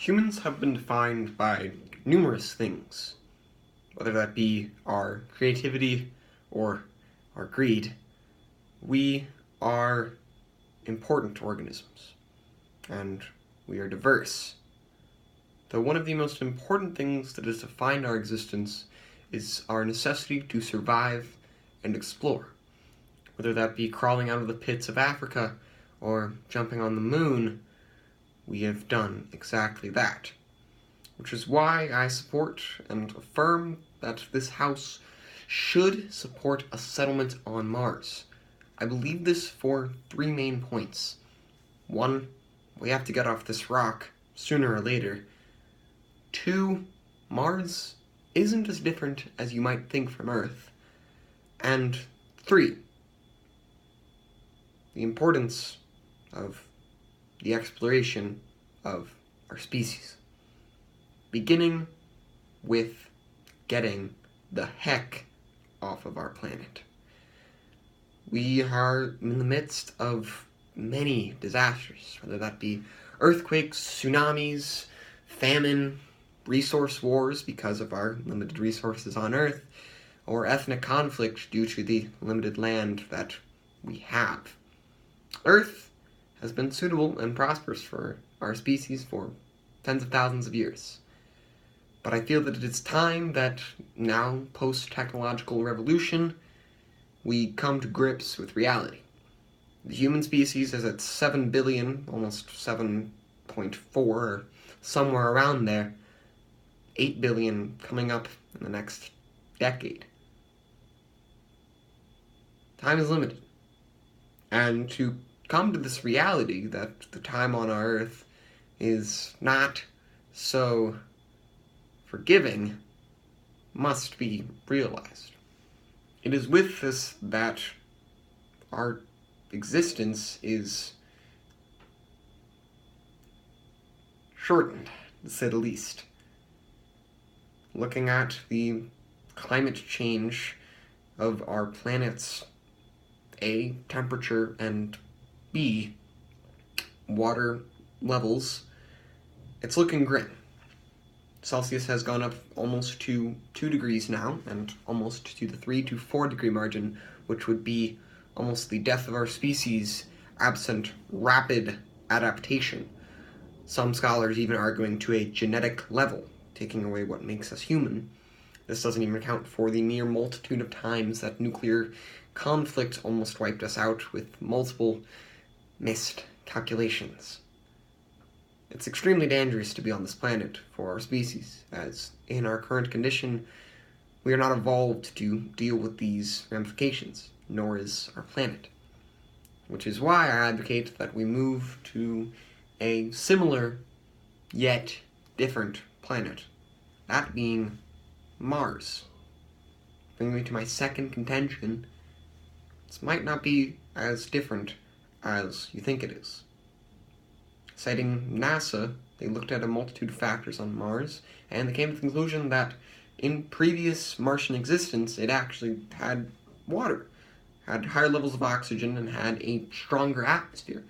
Humans have been defined by numerous things, whether that be our creativity or our greed. We are important organisms, and we are diverse. Though one of the most important things that has defined our existence is our necessity to survive and explore. Whether that be crawling out of the pits of Africa or jumping on the moon, we have done exactly that. Which is why I support and affirm that this house should support a settlement on Mars. I believe this for three main points. One, we have to get off this rock sooner or later. Two, Mars isn't as different as you might think from Earth. And three, the importance of the exploration of our species. Beginning with getting the heck off of our planet. We are in the midst of many disasters, whether that be earthquakes, tsunamis, famine, resource wars because of our limited resources on Earth, or ethnic conflict due to the limited land that we have. Earth has been suitable and prosperous for our species for tens of thousands of years. But I feel that it is time that now, post-technological revolution, we come to grips with reality. The human species is at 7 billion, almost 7.4, somewhere around there, 8 billion coming up in the next decade. Time is limited. And to come to this reality that the time on our Earth is not so forgiving must be realized. It is with this that our existence is shortened, to say the least. Looking at the climate change of our planet's A, temperature, and B, water levels, it's looking grim. Celsius has gone up almost to 2 degrees now, and almost to the 3 to 4 degree margin, which would be almost the death of our species absent rapid adaptation. Some scholars even arguing to a genetic level, taking away what makes us human. This doesn't even account for the mere multitude of times that nuclear conflict almost wiped us out with multiple missed calculations. It's extremely dangerous to be on this planet for our species, as in our current condition, we are not evolved to deal with these ramifications, nor is our planet. Which is why I advocate that we move to a similar, yet different planet, that being Mars. Bringing me to my second contention, this might not be as different as you think it is. Citing NASA, they looked at a multitude of factors on Mars, and they came to the conclusion that in previous Martian existence, it actually had water, had higher levels of oxygen, and had a stronger atmosphere.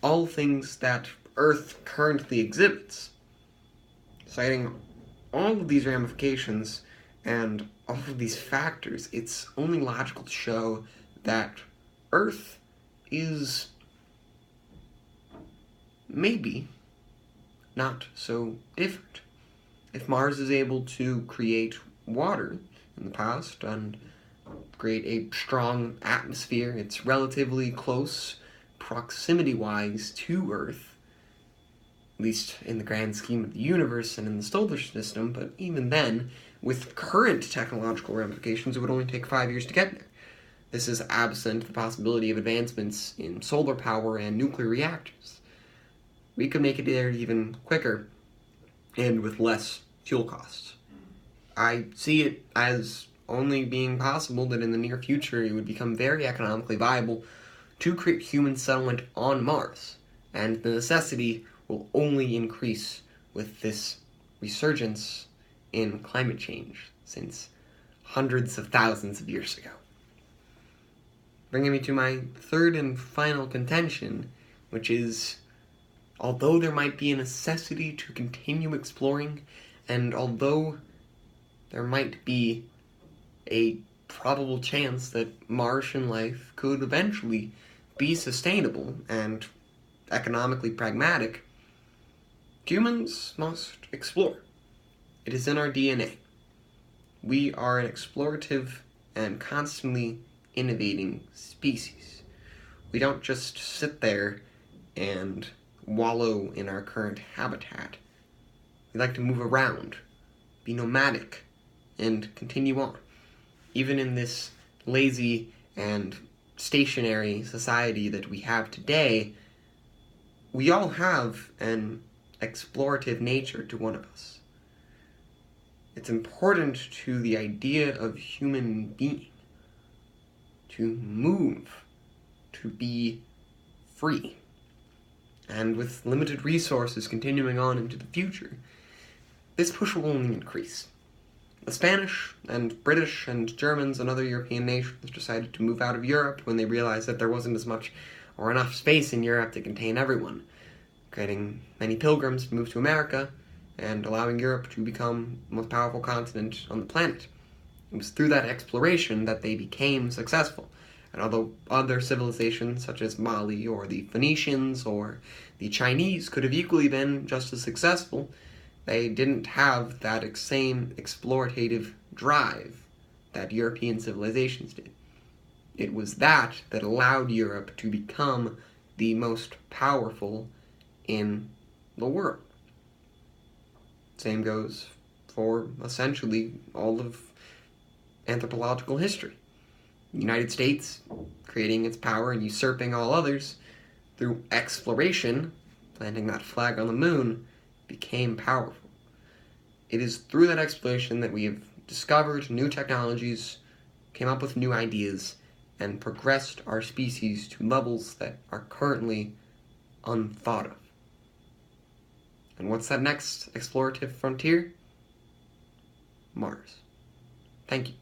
All things that Earth currently exhibits. Citing all of these ramifications and all of these factors, it's only logical to show that Earth is maybe not so different. If Mars is able to create water in the past and create a strong atmosphere, it's relatively close proximity-wise to Earth, at least in the grand scheme of the universe and in the solar system, but even then, with current technological ramifications, it would only take 5 years to get there. This is absent the possibility of advancements in solar power and nuclear reactors. We could make it there even quicker and with less fuel costs. I see it as only being possible that in the near future it would become very economically viable to create human settlement on Mars, and the necessity will only increase with this resurgence in climate change since hundreds of thousands of years ago. Bringing me to my third and final contention, which is although there might be a necessity to continue exploring, and although there might be a probable chance that Martian life could eventually be sustainable and economically pragmatic, humans must explore. It is in our DNA. We are an explorative and constantly innovating species. We don't just sit there and wallow in our current habitat. We like to move around, be nomadic, and continue on. Even in this lazy and stationary society that we have today, we all have an explorative nature to one of us. It's important to the idea of human being to move, to be free. And with limited resources continuing on into the future, this push will only increase. The Spanish and British and Germans and other European nations decided to move out of Europe when they realized that there wasn't as much or enough space in Europe to contain everyone, creating many pilgrims to move to America and allowing Europe to become the most powerful continent on the planet. It was through that exploration that they became successful. And although other civilizations such as Mali or the Phoenicians or the Chinese could have equally been just as successful, they didn't have that same explorative drive that European civilizations did. It was that allowed Europe to become the most powerful in the world. Same goes for essentially all of anthropological history. The United States, creating its power and usurping all others through exploration, planting that flag on the moon, became powerful. It is through that exploration that we have discovered new technologies, came up with new ideas, and progressed our species to levels that are currently unthought of. And what's that next explorative frontier? Mars. Thank you.